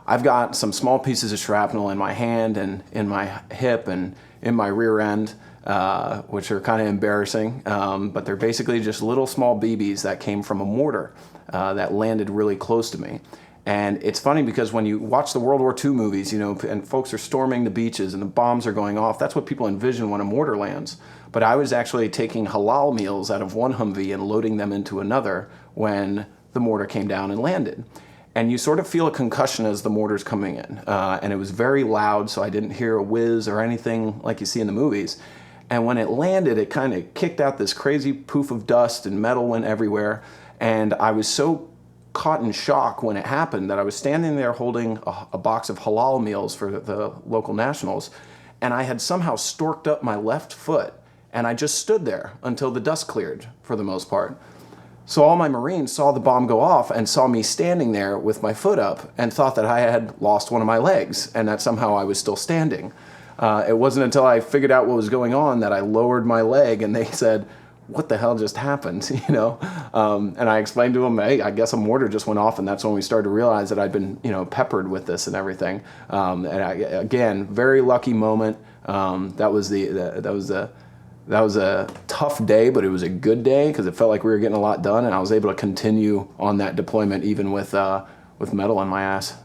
I've got some small pieces of shrapnel in my hand and in my hip and in my rear end, which are kind of embarrassing, but they're basically just little small BBs that came from a mortar that landed really close to me. And it's funny because when you watch the World War II movies, you know, and folks are storming the beaches and the bombs are going off, that's what people envision when a mortar lands. But I was actually taking halal meals out of one Humvee and loading them into another when the mortar came down and landed. And you sort of feel a concussion as the mortar's coming in. And it was very loud, so I didn't hear a whiz or anything like you see in the movies. And when it landed, it kind of kicked out this crazy poof of dust and metal went everywhere. And I was so caught in shock when it happened that I was standing there holding a box of halal meals for the local nationals, and I had somehow storked up my left foot, and I just stood there until the dust cleared for the most part. So all my Marines saw the bomb go off and saw me standing there with my foot up and thought that I had lost one of my legs and that somehow I was still standing. It wasn't until I figured out what was going on that I lowered my leg and they said, "What the hell just happened?" You know, and I explained to them, "Hey, I guess a mortar just went off," and that's when we started to realize that I'd been, you know, peppered with this and everything. And again, very lucky moment. That was a tough day, but it was a good day because it felt like we were getting a lot done, and I was able to continue on that deployment even with metal on my ass.